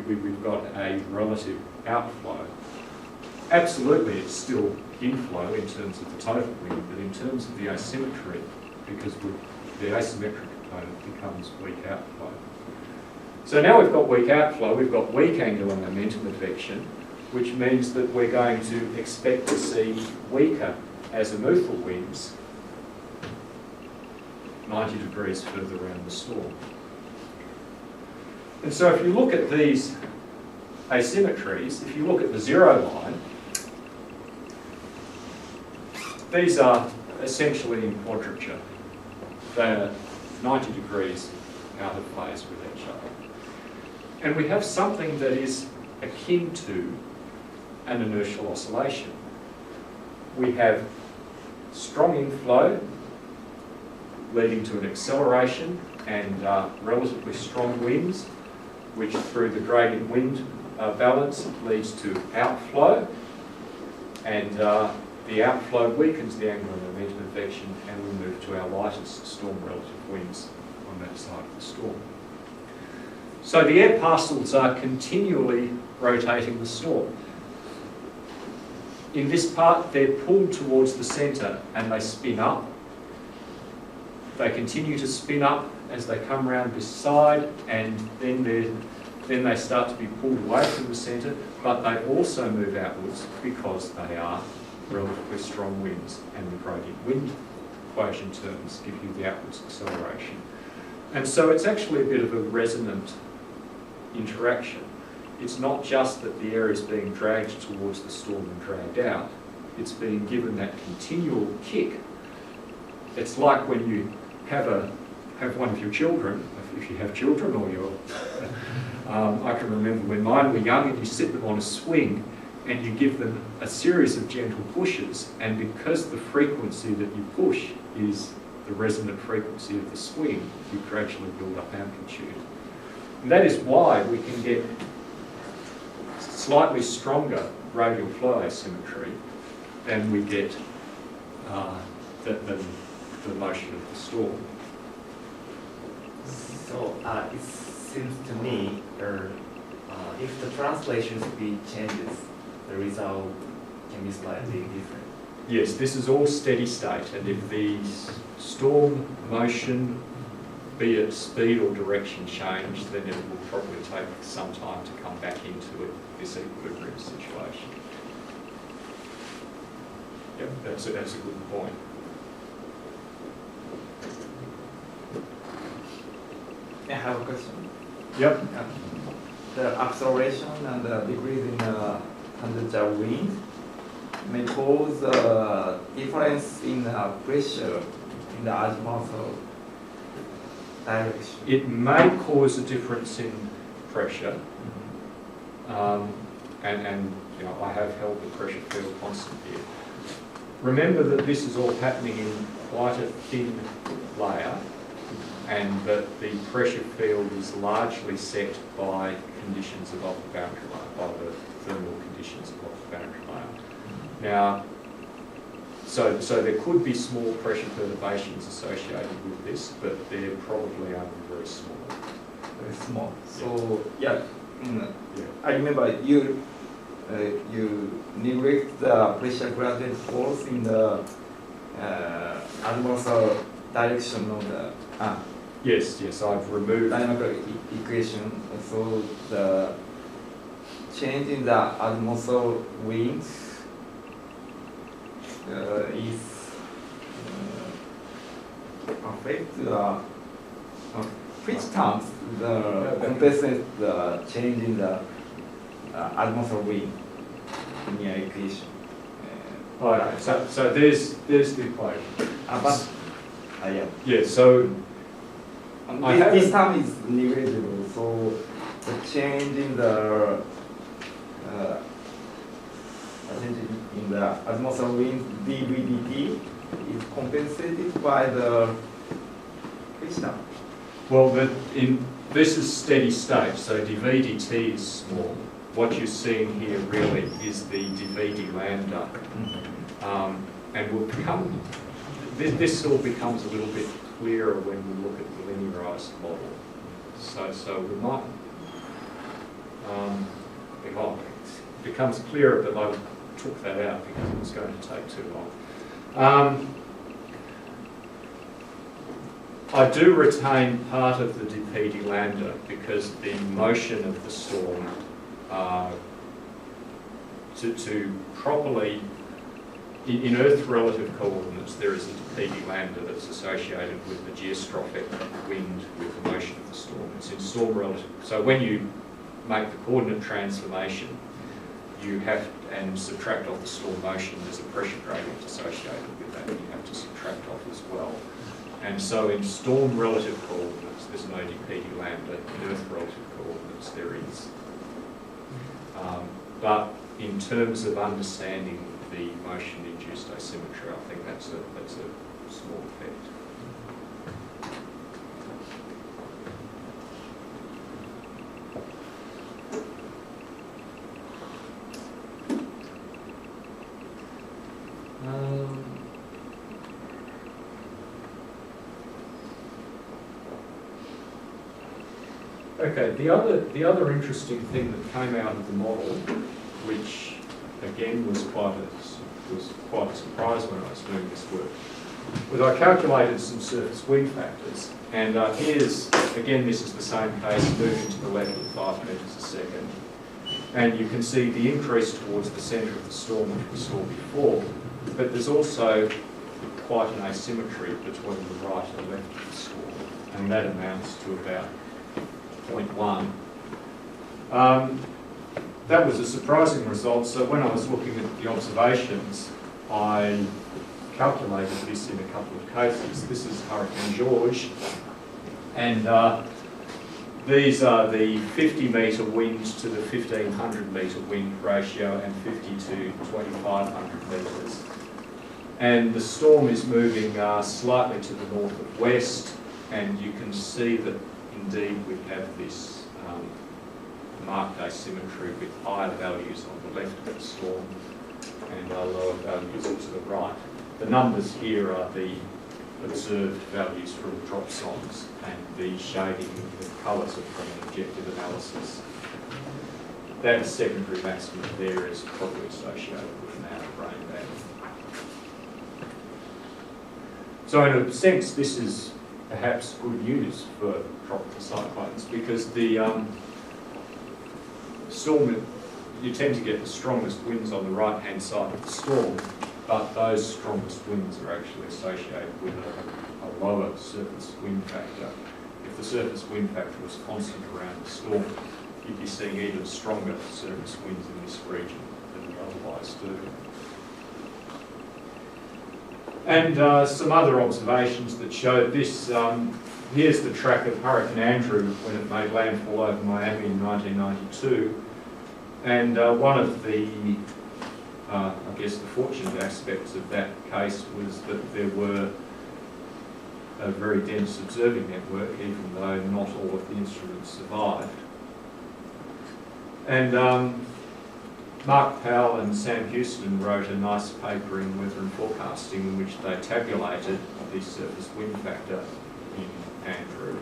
we've got a relative outflow. Absolutely, it's still inflow in terms of the total wind, but in terms of the asymmetry, because the asymmetric component becomes weak outflow. So now we've got weak outflow, we've got weak angular momentum advection, which means that we're going to expect to see weaker azimuthal winds 90 degrees further around the storm. And so if you look at these asymmetries, if you look at the zero line, these are essentially in quadrature. They're 90 degrees out of phase with each other. And we have something that is akin to an inertial oscillation. We have strong inflow leading to an acceleration and relatively strong winds, which through the gradient wind balance leads to outflow, and the outflow weakens the angular momentum advection, and we move to our lightest storm relative winds on that side of the storm. So the air parcels are continually rotating the storm. In this part, they're pulled towards the centre and they spin up. They continue to spin up as they come around this side, and then they start to be pulled away from the centre, but they also move outwards because they are relatively strong winds, and the gradient wind equation terms give you the outwards acceleration. And so it's actually a bit of a resonant interaction. It's not just that the air is being dragged towards the storm and dragged out, it's being given that continual kick. It's like when you have one of your children, if you have children, or your I can remember when mine were young, and you sit them on a swing and you give them a series of gentle pushes, and because the frequency that you push is the resonant frequency of the swing, you gradually build up amplitude. And that is why we can get slightly stronger radial flow asymmetry than we get the motion of the storm. So it seems to me if the translation speed changes, the result can be slightly different. Yes, this is all steady state, and if the storm motion, be it speed or direction change, then it will probably take some time to come back into this equilibrium situation. Yep, that's a good point. I have a question. Yep. The acceleration and the decrease in temperature wind may cause a difference in pressure in the azimuthal direction. It may cause a difference in pressure, and you know, I have held the pressure field constant here. Remember that this is all happening in quite a thin layer, and that the pressure field is largely set by conditions above the boundary layer, by the thermal conditions above the boundary layer. Now, so there could be small pressure perturbations associated with this, but they're probably only very small. Very small. So yeah, I remember you neglect the pressure gradient force in the azimuthal direction of the Yes, I've removed dynamical equation. So the change in the azimuthal wind is affect which terms the compensate the change in the azimuthal wind in your equation. Okay, so there's the equation. Yeah. Yeah, so this term is negligible, so the change in the azimuthal wind dVdt is compensated by the which term? Well, this is steady state, so dV dt is small. What you're seeing here really is the dV d lambda, and will become. This all becomes a little bit clearer when we look at the linearized model. So we might well, it becomes clearer, but I took that out because it was going to take too long. I do retain part of the dp lambda because the motion of the storm to properly, in Earth relative coordinates, there is a dp lambda that's associated with the geostrophic wind with the motion of the storm. It's in storm relative. So when you make the coordinate transformation, you have, and subtract off the storm motion, there's a pressure gradient associated with that, and you have to subtract off as well. And so in storm relative coordinates, there's no dp lambda. In Earth relative coordinates, there is. But in terms of understanding the motion-induced asymmetry, I think that's a small effect. Okay, the other interesting thing that came out of the model, which again was quite a surprise when I was doing this work, was I calculated some surface wind factors, and here's, again, this is the same case, moving to the left at 5 metres a second, and you can see the increase towards the centre of the storm which we saw before, but there's also quite an asymmetry between the right and left of the storm, and that amounts to about 0.1. That was a surprising result, so when I was looking at the observations, I calculated this in a couple of cases. This is Hurricane George, and these are the 50 metre wind to the 1500 metre wind ratio and 50 to 2500 metres. And the storm is moving slightly to the north of west, and you can see that indeed we have this marked asymmetry with higher values on the left of the storm and lower values to the right. The numbers here are the observed values from dropsondes, and the shading of colours are from an objective analysis. That secondary maximum there is probably associated with an outer rain band. So in a sense, this is perhaps good news for tropical cyclones, because the storm, you tend to get the strongest winds on the right-hand side of the storm, but those strongest winds are actually associated with a lower surface wind factor. If the surface wind factor was constant around the storm, you'd be seeing even stronger surface winds in this region than you otherwise do. And some other observations that showed this. Here's the track of Hurricane Andrew when it made landfall over Miami in 1992. And one of the, I guess, the fortunate aspects of that case was that there were a very dense observing network, even though not all of the instruments survived. And Mark Powell and Sam Houston wrote a nice paper in Weather and Forecasting in which they tabulated the surface wind factor in Andrew.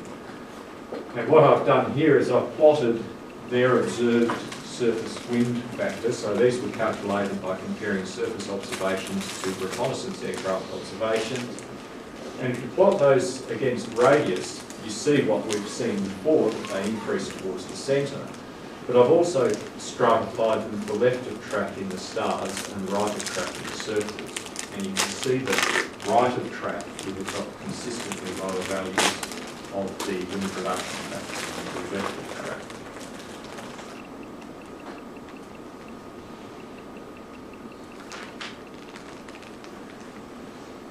And what I've done here is I've plotted their observed surface wind factor. So these were calculated by comparing surface observations to reconnaissance aircraft observations. And if you plot those against radius, you see what we've seen before, that they increase towards the centre. But I've also stratified them for left of track in the stars and right of track in the circles. And you can see that right of track, we've got consistently lower values of the wind production factor than the left of track.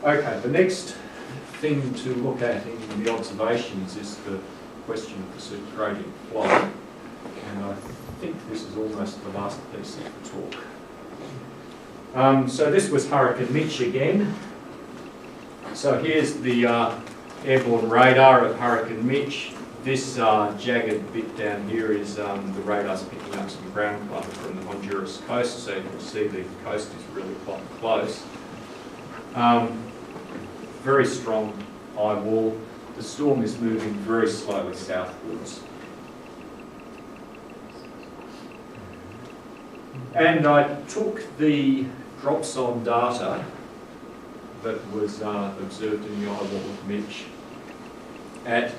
Okay, the next thing to look at in the observations is the question of the supergradient flow. And I think this is almost the last piece of the talk. So this was Hurricane Mitch again. So here's the airborne radar of Hurricane Mitch. This jagged bit down here is the radar's picking up some ground clutter from the Honduras coast, so you can see the coast is really quite close. Very strong eye wall. The storm is moving very slowly southwards. And I took the dropsonde data that was observed in the eyewall of Mitch at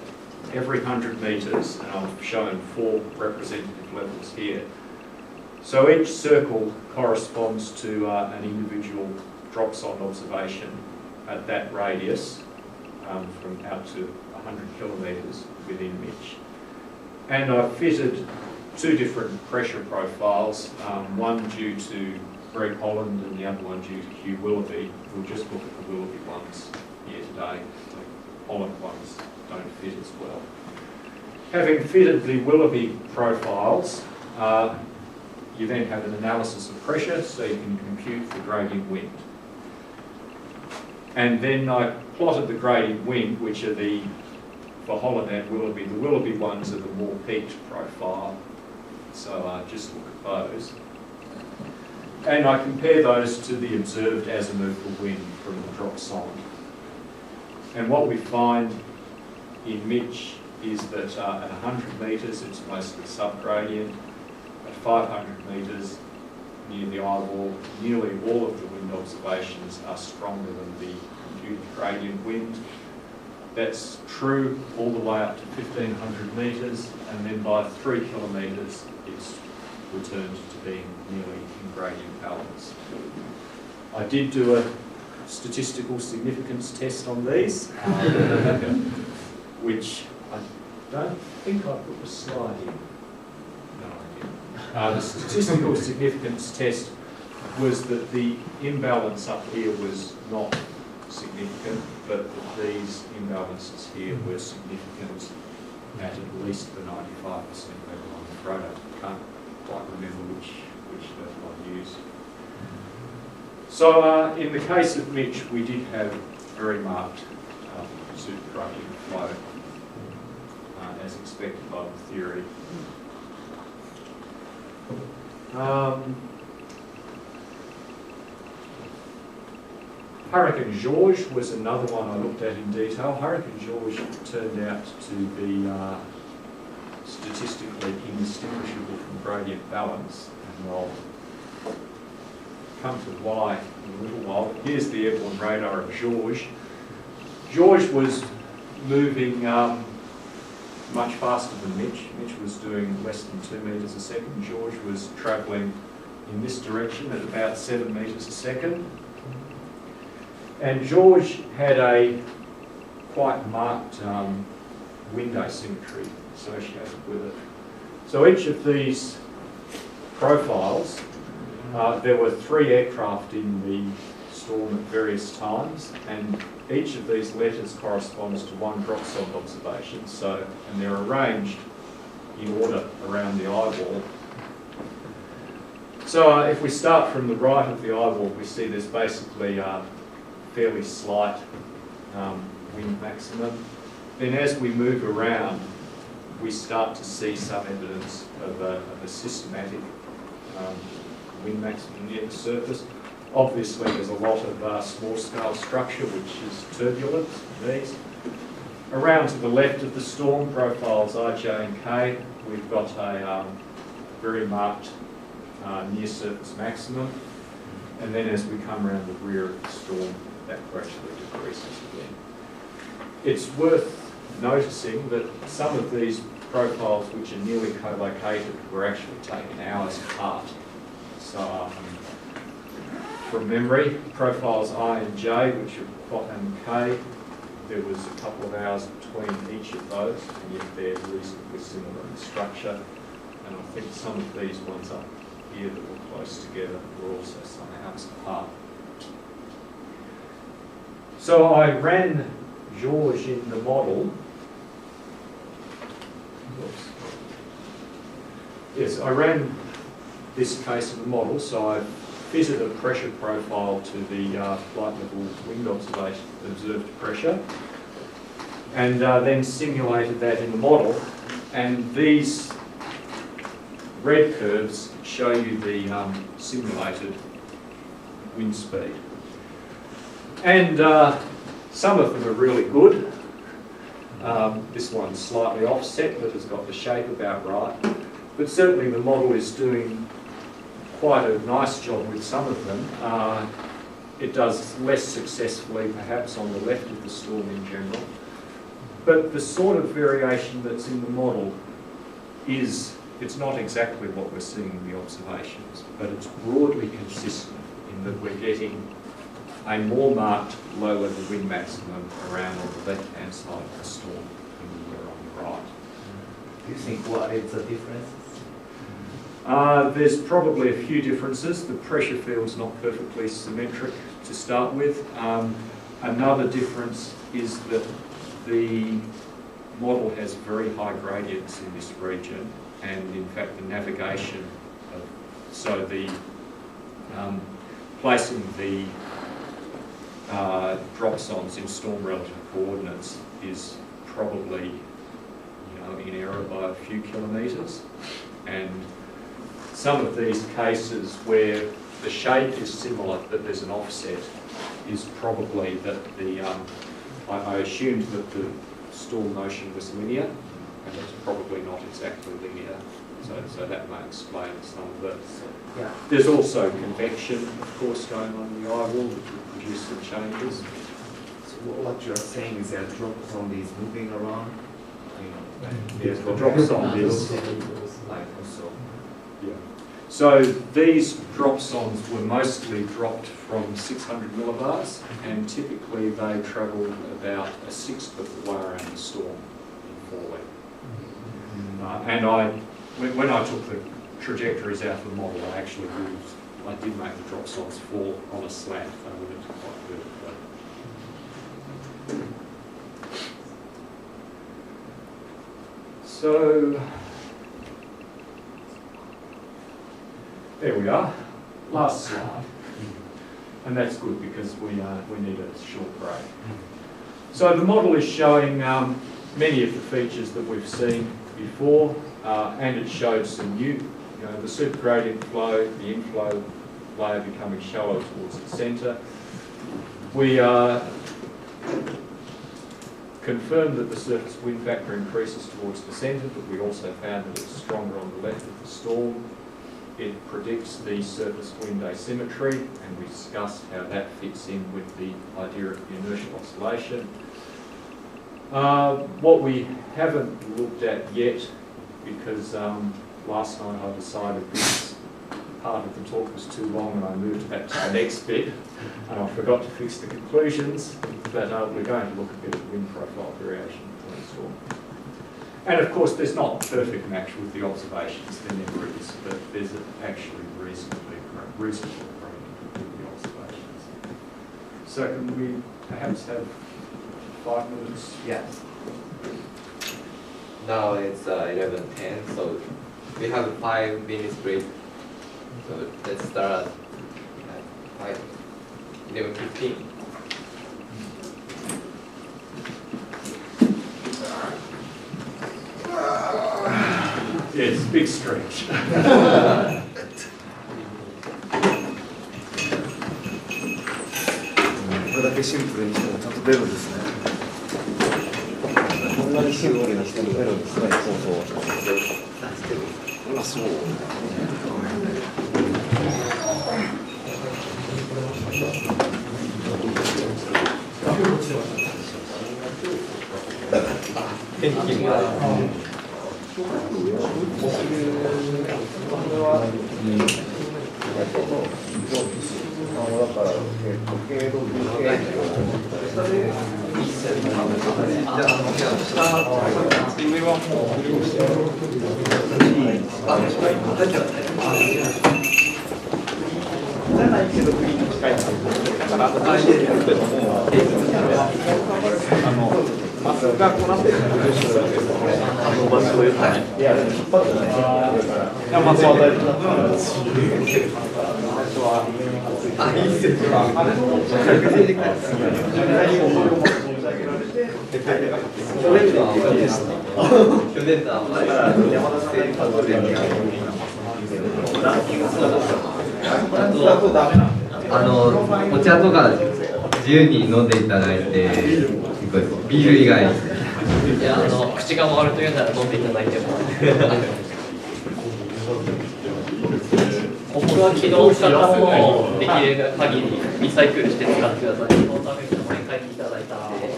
every 100 metres, and I've shown 4 representative levels here. So each circle corresponds to an individual dropsonde observation at that radius, from out to 100 kilometres within Mitch. And I fitted 2 different pressure profiles, one due to Greg Holland and the other one due to Hugh Willoughby. We'll just look at the Willoughby ones here today. The Holland ones don't fit as well. Having fitted the Willoughby profiles, you then have an analysis of pressure, so you can compute the gradient wind. And then I plotted the gradient wind, which are for Holland and Willoughby, the Willoughby ones are the more peaked profile. So just look at those. And I compare those to the observed azimuthal wind from the dropsonde. And what we find in Mitch is that at 100 metres it's mostly subgradient. At 500 metres near the eyewall, nearly all of the wind observations are stronger than the computed gradient wind. That's true all the way up to 1500 metres, and then by 3 kilometres it's returned to being nearly in gradient balance. I did do a statistical significance test on these, which I don't think I put the slide in. No, I didn't. The statistical significance test was that the imbalance up here was not significant, but that these imbalances here were significant at least the 95% level. I'm afraid I can't quite remember which level I used. So in the case of Mitch, we did have very marked supergradient flow, as expected by the theory. Hurricane George was another one I looked at in detail. Hurricane George turned out to be statistically indistinguishable from gradient balance, and I'll come to why in a little while. But here's the airborne radar of George. George was moving much faster than Mitch. Mitch was doing less than 2 metres a second. George was travelling in this direction at about 7 metres a second. And George had a quite marked wind asymmetry associated with it. So each of these profiles, there were 3 aircraft in the storm at various times, and each of these letters corresponds to one dropsonde observation. So, and they're arranged in order around the eyewall. So if we start from the right of the eyewall, we see there's basically fairly slight wind maximum. Then as we move around, we start to see some evidence of a systematic wind maximum near the surface. Obviously there's a lot of small scale structure which is turbulent, these. Around to the left of the storm profiles I, J and K, we've got a very marked near surface maximum. And then as we come around the rear of the storm, that gradually decreases again. It's worth noticing that some of these profiles which are nearly co-located were actually taken hours apart. So from memory, profiles I and J, which are Quat and K, there was a couple of hours between each of those, and yet they're reasonably similar in structure. And I think some of these ones up here that were close together were also some hours apart. So I ran George in the model. Oops. Yes, I ran this case in the model, so I fitted a pressure profile to the flight level wind observation, observed pressure, and then simulated that in the model. And these red curves show you the simulated wind speed. And some of them are really good. This one's slightly offset, but has got the shape about right. But certainly the model is doing quite a nice job with some of them. It does less successfully perhaps on the left of the storm in general. But the sort of variation that's in the model it's not exactly what we're seeing in the observations, but it's broadly consistent in that we're getting a more marked low level wind maximum around on the left-hand side of the storm than we were on the right. Do you think what is the difference? There's probably a few differences. The pressure field's not perfectly symmetric to start with. Another difference is that the model has very high gradients in this region, and in fact the navigation so the placing the dropsondes in storm relative coordinates is probably in error by a few kilometres, and some of these cases where the shape is similar but there's an offset is probably that I assumed that the storm motion was linear, and it's probably not exactly linear, so that may explain some of the... Yeah. There's also convection, of course, going on in the eye wall, which will produce some changes. So what you're saying is that dropsonde is moving around? Yes, the dropsonde is... Like also. Yeah. So these dropsondes were mostly dropped from 600 millibars, and typically they travel about a sixth of the way around the storm in falling. And when I took the trajectories out of the model, I did make the dropsondes fall on a slant. They weren't quite vertically. So there we are, last slide. And that's good because we need a short break. So the model is showing many of the features that we've seen before, and it showed some new, the supergradient flow, the inflow layer becoming shallow towards the centre. We confirmed that the surface wind factor increases towards the centre, but we also found that it's stronger on the left of the storm. It predicts the surface wind asymmetry, and we discussed how that fits in with the idea of the inertial oscillation. What we haven't looked at yet, because last night I decided this part of the talk was too long and I moved back to the next bit, and I forgot to fix the conclusions, but we're going to look a bit at wind profile variation between the storm. And of course, there's not a perfect match with the observations, there never is, but there's actually reasonable agreement with the observations. So can we perhaps have 5 minutes? Yes. Now it's 11:10, so we have 5 minutes break. So let's start at 11:15. Yes, big stretch. これだけシンプルにしてもちゃんと出るんですね。こんなにシンプルにしても出るんですね。そうそう。あ、そう。天気もこれは、だから、経路下で、上はもう、じゃないけど、グリーンに近いんですよ。だから、あれですけども、マスがこうなってるんですよ。マスを言ったね。いや、引っ張ってない。マスは大丈夫。あ、いいですよ。あれのお茶とか自由に飲んでいただいて、ビール以外。いや、口が回るというなら飲んでいただいても。は起動したものをできる限りリサイクルして使ってください。そのためにお願いいただいたので。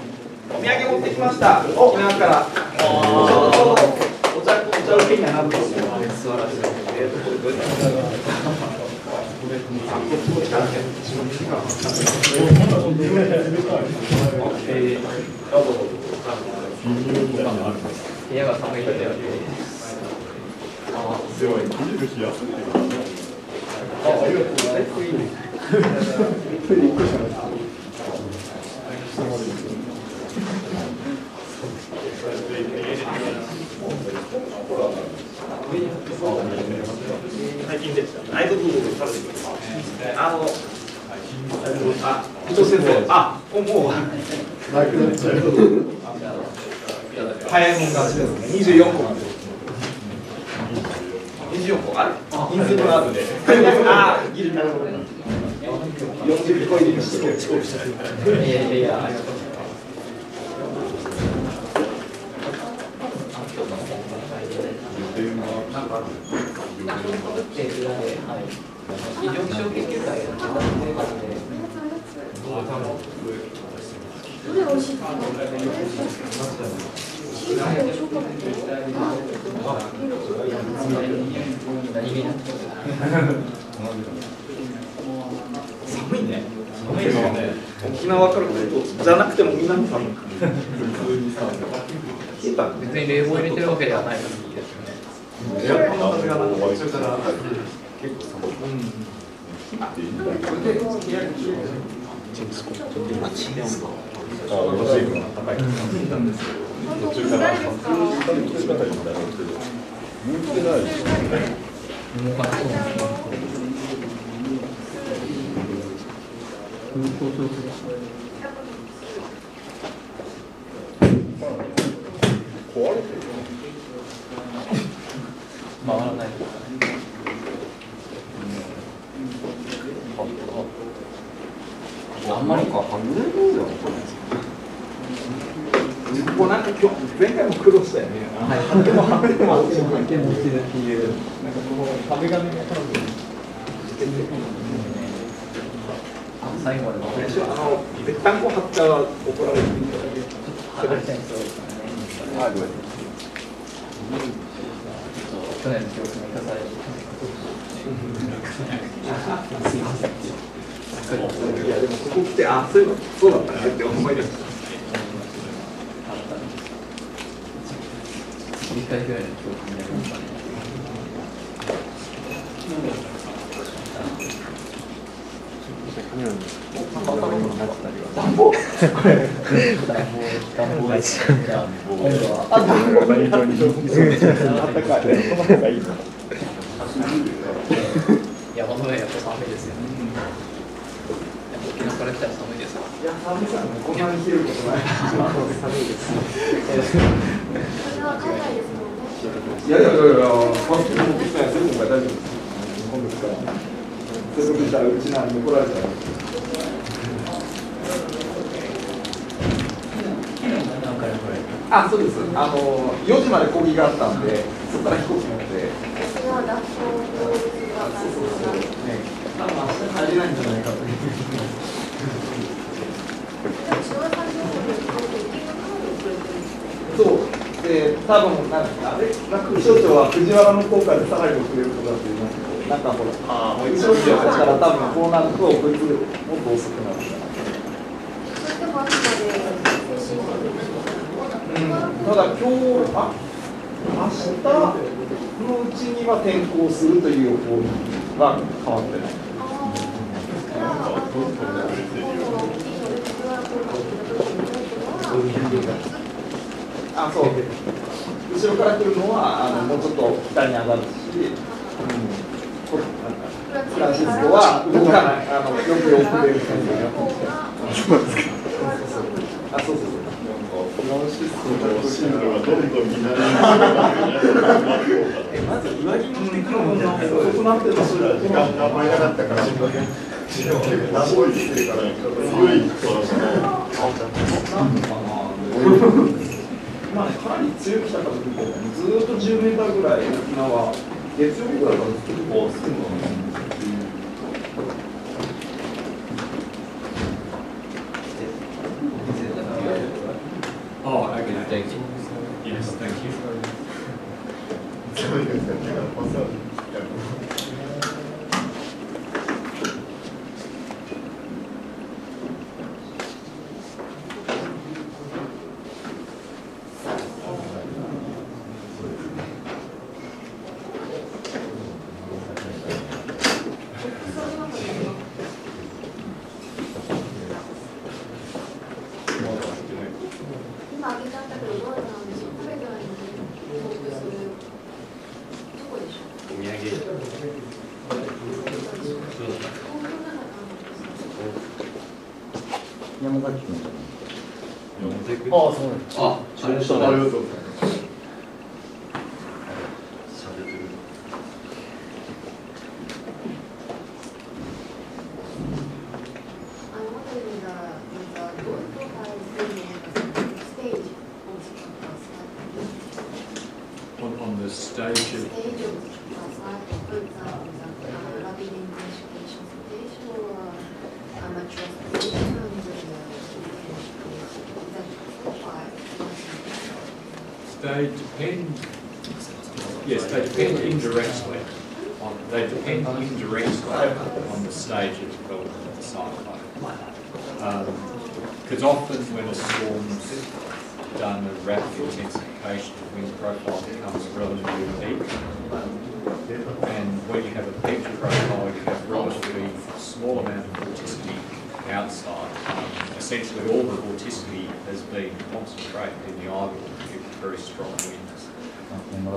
お土産持ってきました。沖縄から。お茶受けにはなると思う。素晴らしい。部屋が寒いので。すごい。最近でした。アイドル食べてください。伊藤先生。もう。早いもん勝ちですね。24個なんです。24個あれ？人数分あるんで。ギリなるほど。40個入りにして。いやありがとう。なんか異常気象研究会やってたので、どれ美味しいですか？寒いね。寒いですよね。沖縄から来るとじゃなくてもみんな寒い。別に冷房入れてるわけではないのにいいですね。エアコンの風がなんか途中から結構寒い。回らない。あんまりか。こうなんか今日前回も苦労したよね。貼っても貼っても落ちるっていう、なんかこの壁紙が多分最後まで残れる。ぺったんこ貼ったら怒られるみたいな。去年の記憶に生かされる。すいません。いやでもここ来てそうだったねって思い出した。1回ぐらいの記憶になりましたね。暖房暖房が一番だ。今度は山の上やっぱ寒いですよね。沖縄から来たら寒いですか？いや寒さね、こんなに冷えることない。寒いです。いや、パスポート持ってきたら全部大丈夫です。今度から。そういうことしたらうちなんで怒られちゃう。そうです。4時まで講義があったんで、そこから飛行機乗って。多分明日帰れないんじゃないかという。そうで多分なんか気象庁は藤原の効果でさらに遅れることだと言いますけど、なんかほら後ろにやったら多分こうなるとこいつもっと遅くなる。ただ今日明日のうちには転校するという予報が変わってない。そう。後ろから来るのはもうちょっと北に上がるし、フランシスコは動かない、よく遅れる感じが。そうそう。フランシスコの進路がどんどん南にまず上着持ってくるのが遅くなってるのすら時間が余りなかったから、すごいしてるから、強いかなり強くしたかというと、ずっと10メーターぐらい沖縄、月曜日ぐらいからずっと進むの。山崎君じゃないああ、そうなんです。あ、ありがとうございます。On the stage of they depend. Yes, they depend indirectly. They depend indirectly on the stage of development of the cyclone. Because often when a storm's done, a rapid intensification of wind profile becomes relatively peak. And when you have a peak profile, you have relatively small amount of vorticity outside. Essentially, all the vorticity has been concentrated in the idle with very strong winds.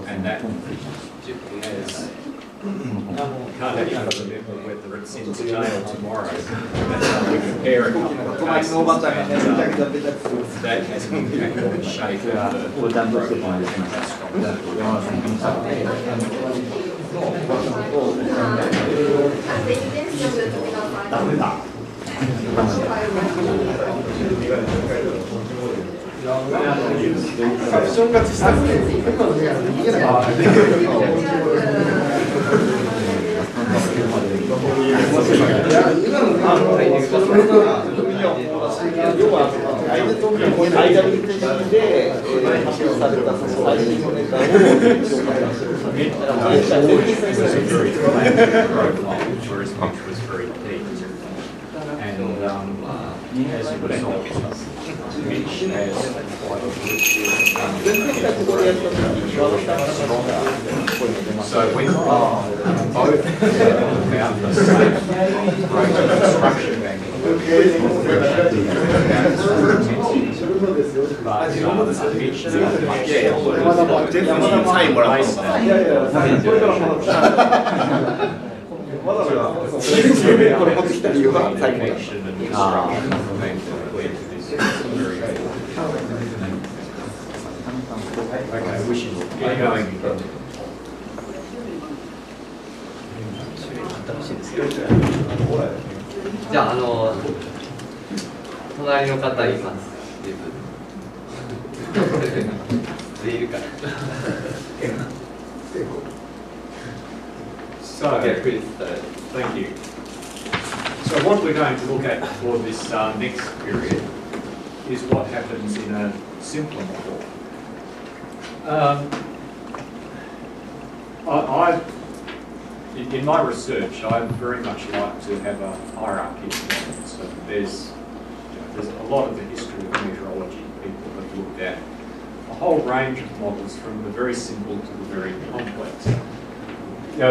And that has, can't actually remember whether it's in today or tomorrow. That's how we compare a couple of cases, and that has an impact on the shape of the profile and how strong the whereas Mitch was very peaked. And as a result, Mitch has quite a so when both about the same rate of construction angle, Okay, we should get going. じゃあ、隣の方います。いるかな。So, thank you. So what we're going to look at for this next period is what happens in a simpler model. In my research, I very much like to have a hierarchy of models. So there's a lot of the history of meteorology people have looked at a whole range of models from the very simple to the very complex.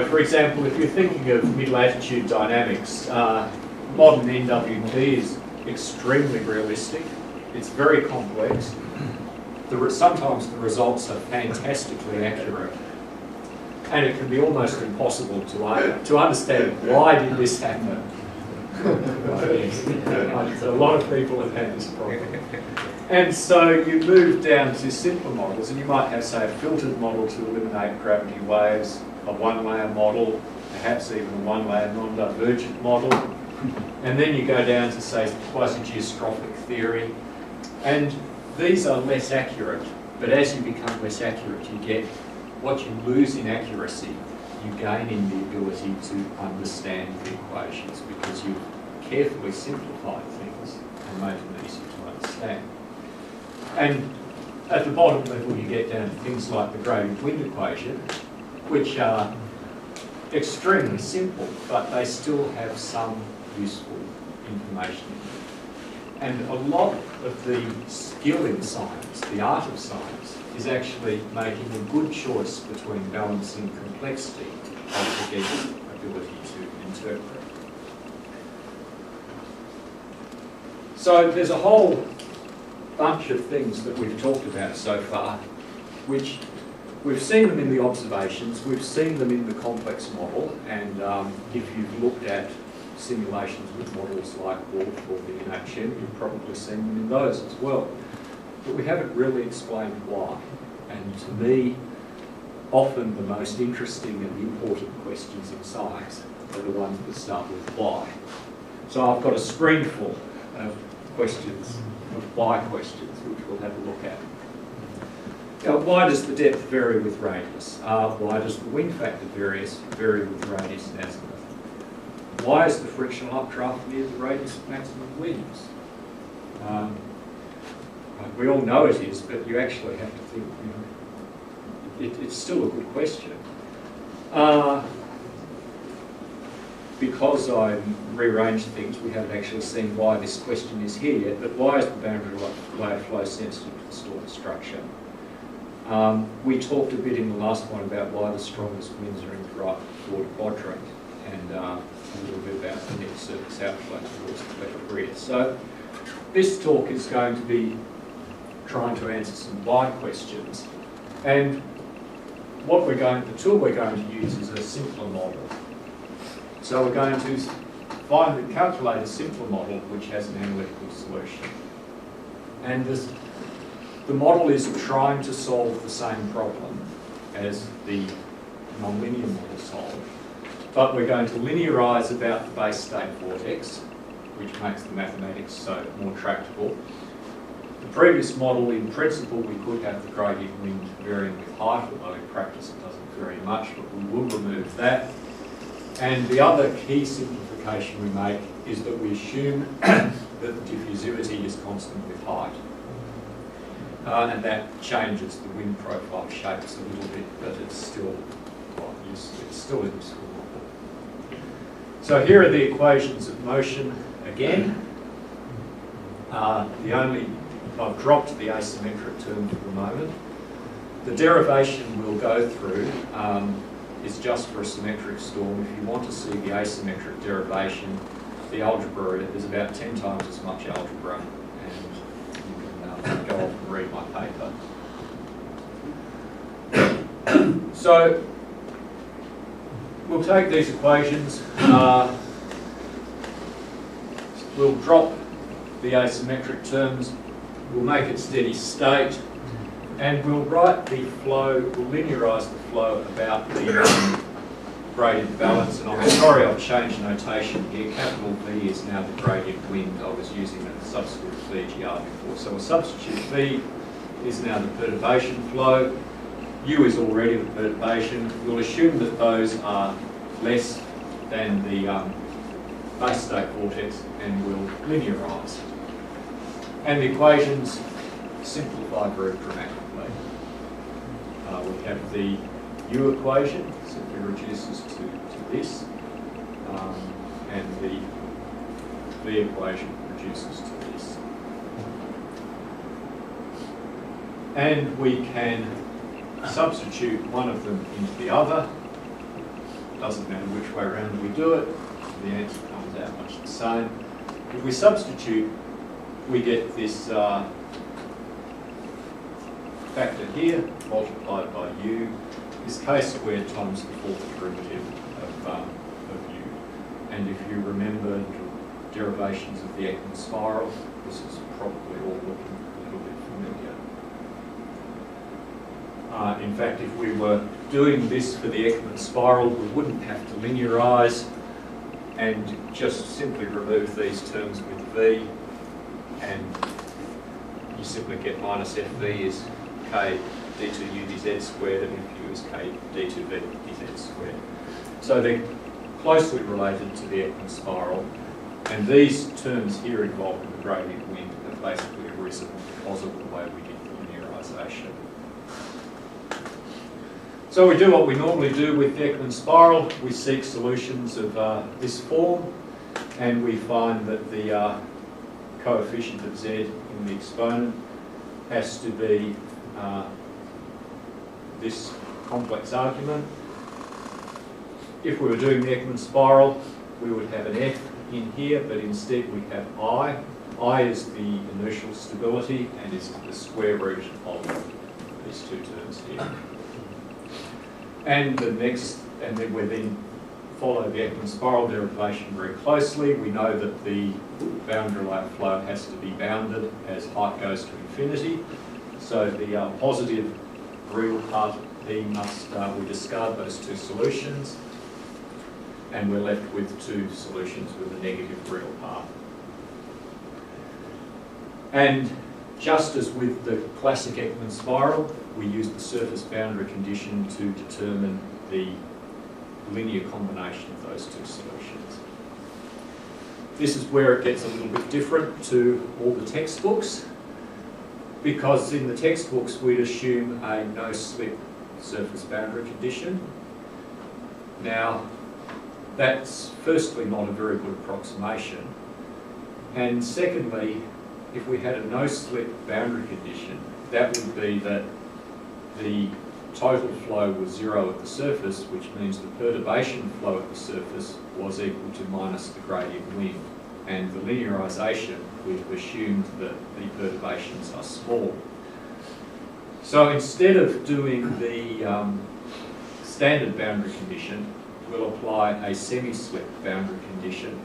For example, if you're thinking of mid-latitude dynamics, modern NWP is extremely realistic. It's very complex. Sometimes the results are fantastically accurate. And it can be almost impossible to understand why did this happen. A lot of people have had this problem. And so you move down to simpler models, and you might have, say, a filtered model to eliminate gravity waves, a one-layer model, perhaps even a one-layer non-divergent model. And then you go down to, say, quasi-geostrophic theory. And these are less accurate, but as you become less accurate, you get what you lose in accuracy, you gain in the ability to understand the equations because you've carefully simplified things and made them easy to understand. And at the bottom level, you get down to things like the gradient wind equation, which are extremely simple, but they still have some useful information in them. And a lot of the skill in science, the art of science, is actually making a good choice between balancing complexity against ability to interpret. So there's a whole bunch of things that we've talked about so far, which we've seen them in the observations, we've seen them in the complex model, and if you've looked at simulations with models like Wolf or the NHM, you've probably seen them in those as well. But we haven't really explained why. And to me, often the most interesting and important questions in science are the ones that start with why. So I've got a screen full of questions, of why questions, which we'll have a look at. Now, why does the depth vary with radius? Why does the wind factor vary with radius and azimuth? Why is the frictional updraft near the radius of maximum winds? We all know it is, but you actually have to think, it's still a good question. Because I rearranged things, we haven't actually seen why this question is here yet, but why is the boundary layer flow sensitive to the storm structure? We talked a bit in the last one about why the strongest winds are in the right forward quadrant, and a little bit about the net surface outflow towards the Kepert. So this talk is going to be trying to answer some why questions. And the tool we're going to use is a simpler model. So we're going to calculate a simpler model which has an analytical solution. And the model is trying to solve the same problem as the nonlinear model solved. But we're going to linearise about the base state vortex, which makes the mathematics so more tractable. The previous model, in principle, we could have the gradient wind varying with height, although in practice it doesn't vary much, but we will remove that. And the other key simplification we make is that we assume that the diffusivity is constant with height. And that changes the wind profile shapes a little bit, but it's still quite useful. It's still a useful model. So here are the equations of motion again. I've dropped the asymmetric term for the moment. The derivation we'll go through is just for a symmetric storm. If you want to see the asymmetric derivation, the algebra is about 10 times as much algebra, and you can go off and read my paper. So we'll take these equations, we'll drop the asymmetric terms, we'll make it steady state, and we'll write the flow, we'll linearise the flow about the gradient balance. And I'm sorry I've changed notation here. Capital V is now the gradient wind. I was using a substitute VGR before. So we'll substitute V is now the perturbation flow. U is already the perturbation. We'll assume that those are less than the base state vortex, and we'll linearise. And the equations simplify very dramatically. We have the U equation, simply reduces to this, and the V equation reduces to this. And we can substitute one of them into the other. Doesn't matter which way around we do it, the answer comes out much the same. If we substitute, we get this factor here multiplied by U is k squared times the fourth derivative of U. And if you remember derivations of the Ekman spiral, this is probably all looking a little bit familiar. In fact, if we were doing this for the Ekman spiral, we wouldn't have to linearise and just simply remove these terms with V, and you simply get minus FV is k d2u dz squared, and FU is k d2v dz squared. So they're closely related to the Ekman spiral, and these terms here involved in the gradient wind have basically arisen because of the way we did the linearisation. So we do what we normally do with the Ekman spiral. We seek solutions of this form, and we find that the coefficient of z in the exponent has to be this complex argument. If we were doing the Ekman spiral, we would have an F in here, but instead we have I. I is the inertial stability and is the square root of these two terms here. And then we're then follow the Ekman spiral derivation very closely. We know that the boundary layer flow has to be bounded as height goes to infinity. So the positive real part P must, we discard those two solutions, and we're left with two solutions with a negative real part. And just as with the classic Ekman spiral, we use the surface boundary condition to determine the linear combination of those two solutions. This is where it gets a little bit different to all the textbooks, because in the textbooks we'd assume a no-slip surface boundary condition. Now, that's firstly not a very good approximation, and secondly, if we had a no-slip boundary condition, that would be that the total flow was zero at the surface, which means the perturbation flow at the surface was equal to minus the gradient wind. And for linearization, we've assumed that the perturbations are small. So instead of doing the standard boundary condition, we'll apply a semi-slip boundary condition